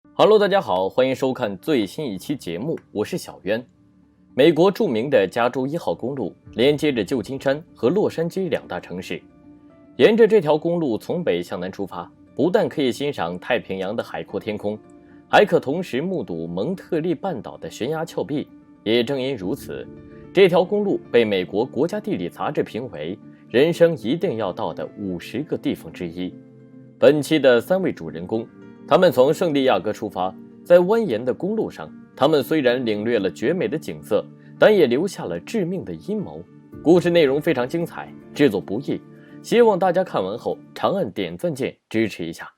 Hello， 大家好，欢迎收看最新一期节目，我是小渊。美国著名的加州1号公路连接着旧金山和洛杉矶两大城市。沿着这条公路从北向南出发，不但可以欣赏太平洋的海阔天空，还可同时目睹蒙特利半岛的悬崖峭壁。也正因如此，这条公路被美国国家地理杂志评为人生一定要到的50个地方之一。本期的3位主人公，他们从圣地亚哥出发，在蜿蜒的公路上，他们虽然领略了绝美的景色，但也留下了致命的阴谋。故事内容非常精彩，制作不易，希望大家看完后长按点赞键支持一下。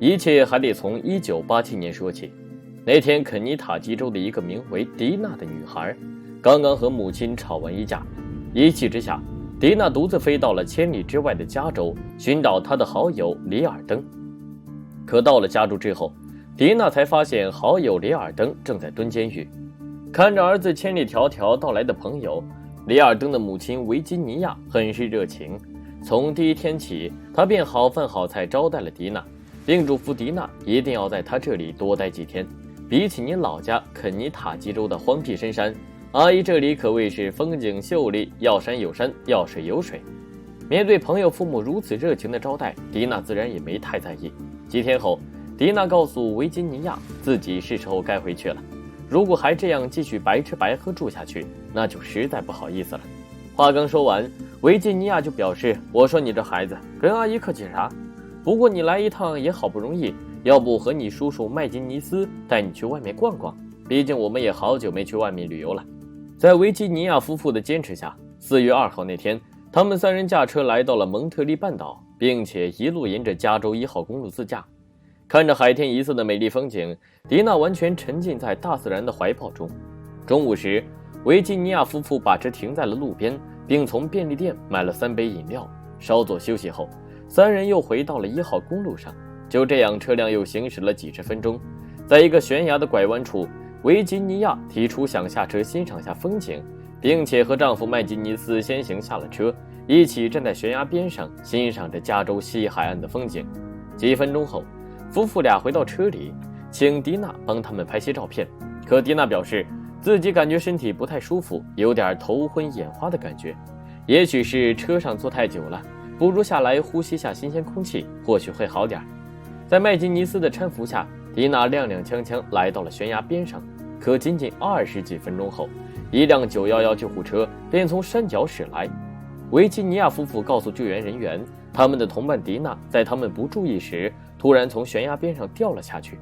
一切还得从1987年说起。那天，肯尼塔基州的一个名为迪娜的女孩，刚刚和母亲吵完一架，一气之下，迪娜独自飞到了千里之外的加州，寻找她的好友里尔登。可到了加州之后，迪娜才发现好友里尔登正在蹲监狱。看着儿子千里迢迢到来的朋友，里尔登的母亲维吉尼亚很是热情。从第一天起，她便好饭好菜招待了迪娜，并嘱咐迪娜一定要在她这里多待几天。比起你老家肯尼塔基州的荒僻深山，阿姨这里可谓是风景秀丽，要山有山，要水有水。面对朋友父母如此热情的招待，迪娜自然也没太在意。几天后，迪娜告诉维吉尼亚自己是时候该回去了，如果还这样继续白吃白喝住下去，那就实在不好意思了。话刚说完，维吉尼亚就表示，我说你这孩子跟阿姨客气啥，不过你来一趟也好不容易，要不和你叔叔麦金尼斯带你去外面逛逛，毕竟我们也好久没去外面旅游了。在维吉尼亚夫妇的坚持下，4月2号那天，他们3人驾车来到了蒙特利半岛，并且一路沿着加州1号公路自驾。看着海天一色的美丽风景，迪娜完全沉浸在大自然的怀抱中。中午时，维吉尼亚夫妇把车停在了路边，并从便利店买了3杯饮料。稍作休息后，3人又回到了1号公路上。就这样，车辆又行驶了几十分钟，在一个悬崖的拐弯处，维吉尼亚提出想下车欣赏下风景，并且和丈夫麦吉尼斯先行下了车，一起站在悬崖边上欣赏着加州西海岸的风景。几分钟后，夫妇俩回到车里，请迪娜帮他们拍些照片。可迪娜表示自己感觉身体不太舒服，有点头昏眼花的感觉，也许是车上坐太久了，不如下来呼吸下新鲜空气，或许会好点。在麦金尼斯的搀扶下，迪娜踉踉跄跄来到了悬崖边上。可仅仅20几分钟后，一辆911救护车便从山脚驶来。维吉尼亚夫妇告诉救援人员，他们的同伴迪娜在他们不注意时，突然从悬崖边上掉了下去。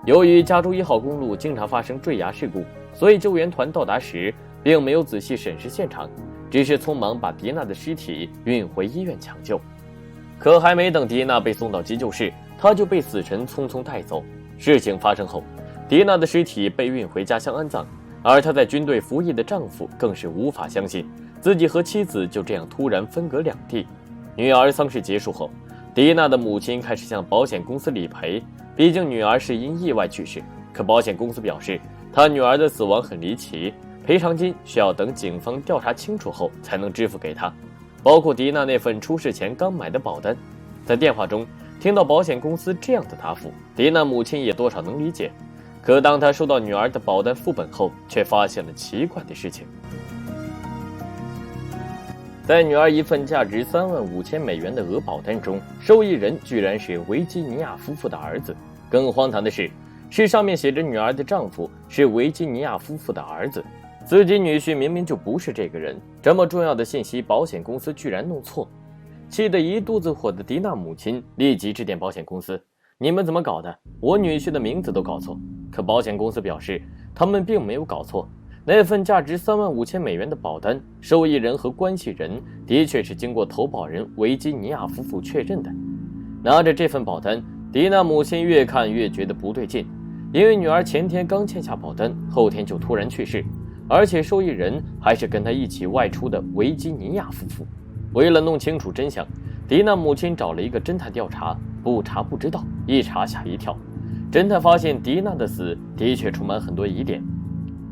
由于加州1号公路经常发生坠崖事故，所以救援团到达时并没有仔细审视现场，只是匆忙把迪娜的尸体运回医院抢救。可还没等迪娜被送到急救室，她就被死神匆匆带走。事情发生后，迪娜的尸体被运回家乡安葬，而她在军队服役的丈夫更是无法相信自己和妻子就这样突然分隔两地。女儿丧事结束后，迪娜的母亲开始向保险公司理赔，毕竟女儿是因意外去世。可保险公司表示，她女儿的死亡很离奇，赔偿金需要等警方调查清楚后才能支付给她，包括迪娜那份出事前刚买的保单。在电话中听到保险公司这样的答复，迪娜母亲也多少能理解。可当她收到女儿的保单副本后，却发现了奇怪的事情。在女儿一份价值35000美元的额保单中，受益人居然是维吉尼亚夫妇的儿子。更荒唐的是上面写着女儿的丈夫是维吉尼亚夫妇的儿子，自己女婿明明就不是这个人，这么重要的信息保险公司居然弄错。气得一肚子火的迪娜母亲立即致电保险公司，你们怎么搞的？我女婿的名字都搞错。可保险公司表示他们并没有搞错，那份价值35000美元的保单，受益人和关系人的确是经过投保人维吉尼亚夫妇确认的。拿着这份保单，迪娜母亲越看越觉得不对劲，因为女儿前天刚签下保单，后天就突然去世，而且受益人还是跟她一起外出的维吉尼亚夫妇。为了弄清楚真相，迪娜母亲找了一个侦探调查，不查不知道，一查吓一跳。侦探发现迪娜的死的确充满很多疑点。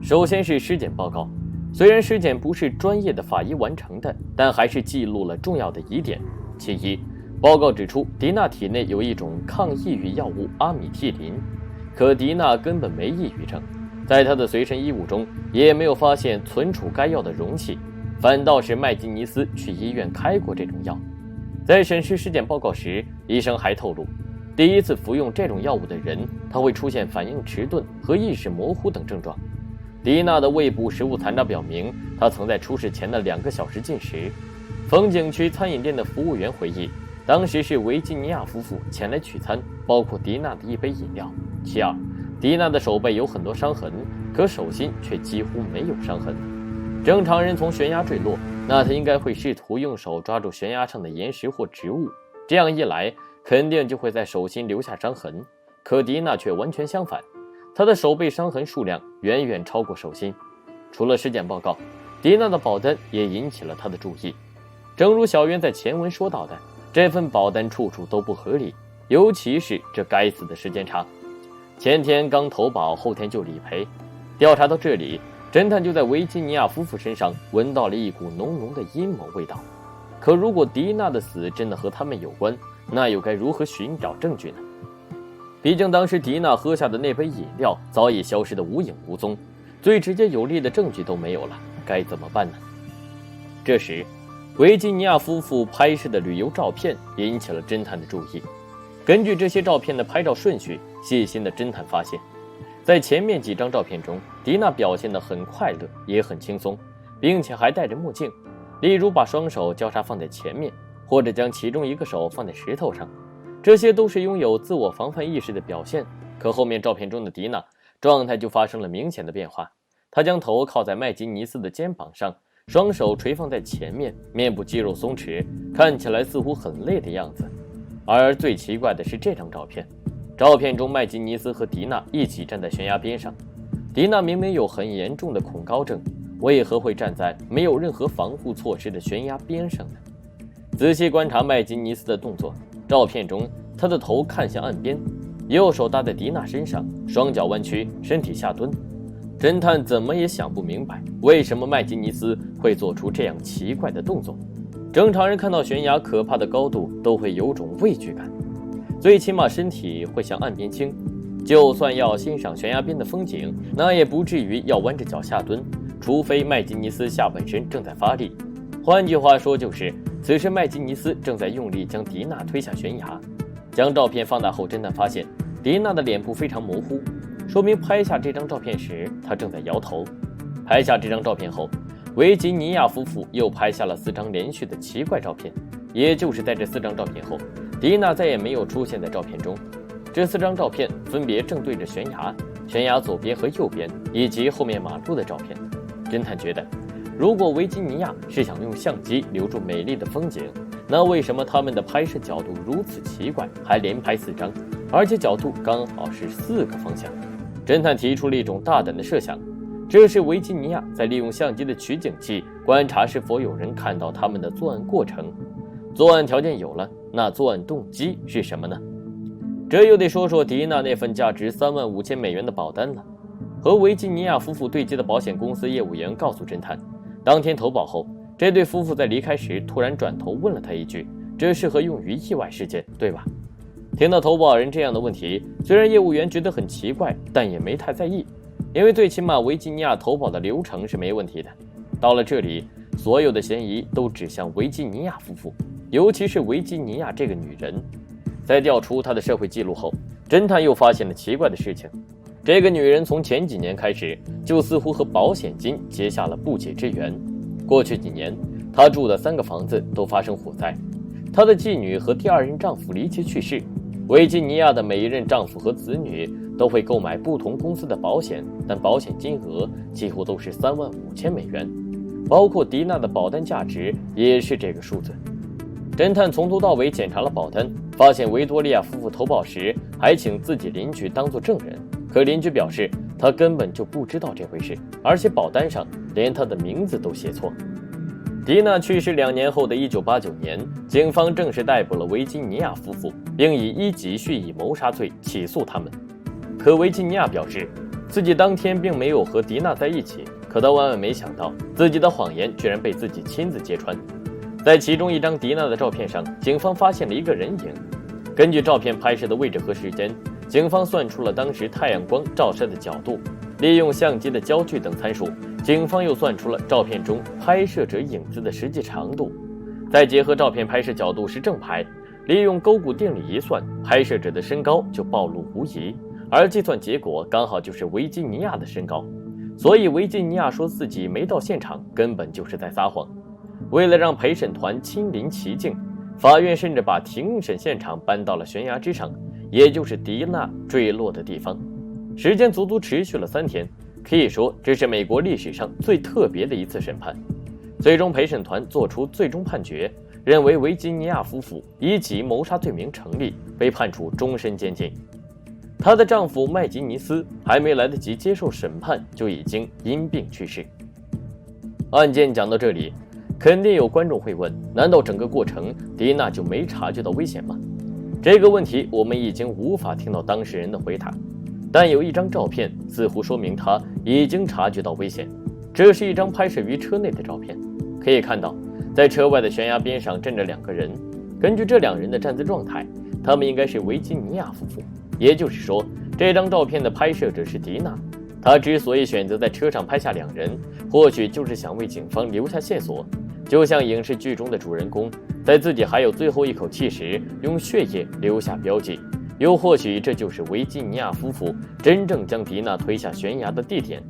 首先是尸检报告，虽然尸检不是专业的法医完成的，但还是记录了重要的疑点。其一，报告指出迪娜体内有一种抗抑郁药物阿米替林，可迪娜根本没抑郁症，在她的随身衣物中也没有发现存储该药的容器，反倒是麦基尼斯去医院开过这种药。在审视尸检报告时，医生还透露，第一次服用这种药物的人，他会出现反应迟钝和意识模糊等症状。迪娜的胃部食物残渣表明，她曾在出事前的2个小时进食。风景区餐饮店的服务员回忆，当时是维吉尼亚夫妇前来取餐，包括迪娜的一杯饮料。其二，迪娜的手背有很多伤痕，可手心却几乎没有伤痕。正常人从悬崖坠落，那他应该会试图用手抓住悬崖上的岩石或植物，这样一来肯定就会在手心留下伤痕。可迪娜却完全相反，她的手背伤痕数量远远超过手心。除了尸检报告，迪娜的保单也引起了他的注意。正如小渊在前文说到的，这份保单处处都不合理，尤其是这该死的时间差，前天刚投保，后天就理赔。调查到这里，侦探就在维吉尼亚夫妇身上闻到了一股浓浓的阴谋味道。可如果迪娜的死真的和他们有关，那又该如何寻找证据呢？毕竟当时迪娜喝下的那杯饮料早已消失得无影无踪，最直接有力的证据都没有了，该怎么办呢？这时维吉尼亚夫妇拍摄的旅游照片引起了侦探的注意。根据这些照片的拍照顺序，细心的侦探发现，在前面几张照片中，迪娜表现得很快乐，也很轻松，并且还戴着墨镜，例如把双手交叉放在前面，或者将其中一个手放在石头上，这些都是拥有自我防范意识的表现。可后面照片中的迪娜状态就发生了明显的变化，她将头靠在麦基尼斯的肩膀上，双手垂放在前面，面部肌肉松弛，看起来似乎很累的样子。而最奇怪的是这张照片，照片中麦基尼斯和迪娜一起站在悬崖边上，迪娜明明有很严重的恐高症，为何会站在没有任何防护措施的悬崖边上呢？仔细观察麦基尼斯的动作，照片中他的头看向岸边，右手搭在迪娜身上，双脚弯曲，身体下蹲。侦探怎么也想不明白，为什么麦基尼斯会做出这样奇怪的动作。正常人看到悬崖可怕的高度都会有种畏惧感，最起码身体会向岸边倾，就算要欣赏悬崖边的风景，那也不至于要弯着脚下蹲，除非麦基尼斯下半身正在发力。换句话说，就是此时麦基尼斯正在用力将迪娜推下悬崖。将照片放大后，侦探发现迪娜的脸部非常模糊，说明拍下这张照片时她正在摇头。拍下这张照片后，维吉尼亚夫妇又拍下了4张连续的奇怪照片，也就是在这4张照片后，迪娜再也没有出现在照片中。这4张照片分别正对着悬崖、悬崖左边和右边，以及后面马路的照片。侦探觉得，如果维吉尼亚是想用相机留住美丽的风景，那为什么他们的拍摄角度如此奇怪，还连拍4张，而且角度刚好是4个方向？侦探提出了一种大胆的设想，这是维吉尼亚在利用相机的取景器观察是否有人看到他们的作案过程。作案条件有了，那作案动机是什么呢？这又得说说迪娜那份价值35000美元的保单了。和维吉尼亚夫妇对接的保险公司业务员告诉侦探，当天投保后，这对夫妇在离开时突然转头问了他一句，这适合用于意外事件，对吧？听到投保人这样的问题，虽然业务员觉得很奇怪，但也没太在意，因为最起码维吉尼亚投保的流程是没问题的。到了这里，所有的嫌疑都指向维吉尼亚夫妇，尤其是维吉尼亚这个女人。在调出她的社会记录后，侦探又发现了奇怪的事情。这个女人从前几年开始，就似乎和保险金结下了不解之缘。过去几年，她住的3个房子都发生火灾，她的继女和第2任丈夫离奇去世。维吉尼亚的每一任丈夫和子女都会购买不同公司的保险，但保险金额几乎都是35000美元，包括迪娜的保单价值也是这个数字。侦探从头到尾检查了保单，发现维多利亚夫妇投保时还请自己邻居当作证人，可邻居表示他根本就不知道这回事，而且保单上连他的名字都写错。迪娜去世2年后的1989年，警方正式逮捕了维吉尼亚夫妇，并以1级蓄意谋杀罪起诉他们。可维吉尼亚表示，自己当天并没有和迪娜在一起，可他万万没想到，自己的谎言居然被自己亲自揭穿。在其中一张迪娜的照片上，警方发现了一个人影。根据照片拍摄的位置和时间，警方算出了当时太阳光照射的角度，利用相机的焦距等参数，警方又算出了照片中拍摄者影子的实际长度，再结合照片拍摄角度是正拍，利用勾股定理一算，拍摄者的身高就暴露无遗，而计算结果刚好就是维吉尼亚的身高，所以维吉尼亚说自己没到现场，根本就是在撒谎。为了让陪审团亲临其境，法院甚至把庭审现场搬到了悬崖之上，也就是迪娜坠落的地方。时间足足持续了3天，可以说这是美国历史上最特别的一次审判。最终陪审团作出最终判决，认为维吉尼亚夫妇1级谋杀罪名成立，被判处终身监禁。她的丈夫麦吉尼斯还没来得及接受审判，就已经因病去世。案件讲到这里，肯定有观众会问，难道整个过程迪娜就没察觉到危险吗？这个问题我们已经无法听到当事人的回答，但有一张照片似乎说明她已经察觉到危险。这是一张拍摄于车内的照片，可以看到在车外的悬崖边上站着2个人，根据这2人的站姿状态，他们应该是维吉尼亚夫妇，也就是说这张照片的拍摄者是迪娜。她之所以选择在车上拍下2人，或许就是想为警方留下线索，就像影视剧中的主人公在自己还有最后一口气时用血液留下标记，又或许这就是维吉尼亚夫妇真正将迪娜推下悬崖的地点。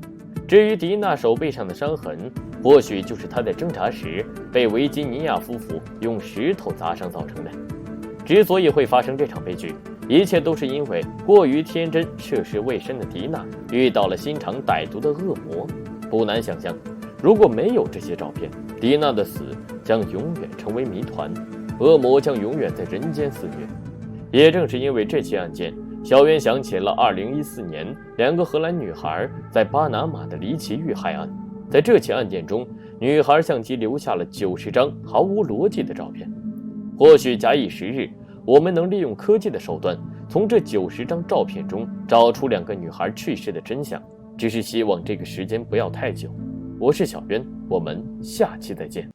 至于迪娜手背上的伤痕，或许就是她在挣扎时被维吉尼亚夫妇用石头砸伤造成的。之所以会发生这场悲剧，一切都是因为过于天真涉世未深的迪娜遇到了心肠歹毒的恶魔。不难想象，如果没有这些照片，迪娜的死将永远成为谜团，恶魔将永远在人间肆虐。也正是因为这起案件，小渊想起了2014年2个荷兰女孩在巴拿马的离奇遇害案。在这起案件中，女孩相机留下了90张毫无逻辑的照片。或许假以时日，我们能利用科技的手段，从这90张照片中找出2个女孩去世的真相，只是希望这个时间不要太久。我是小渊，我们下期再见。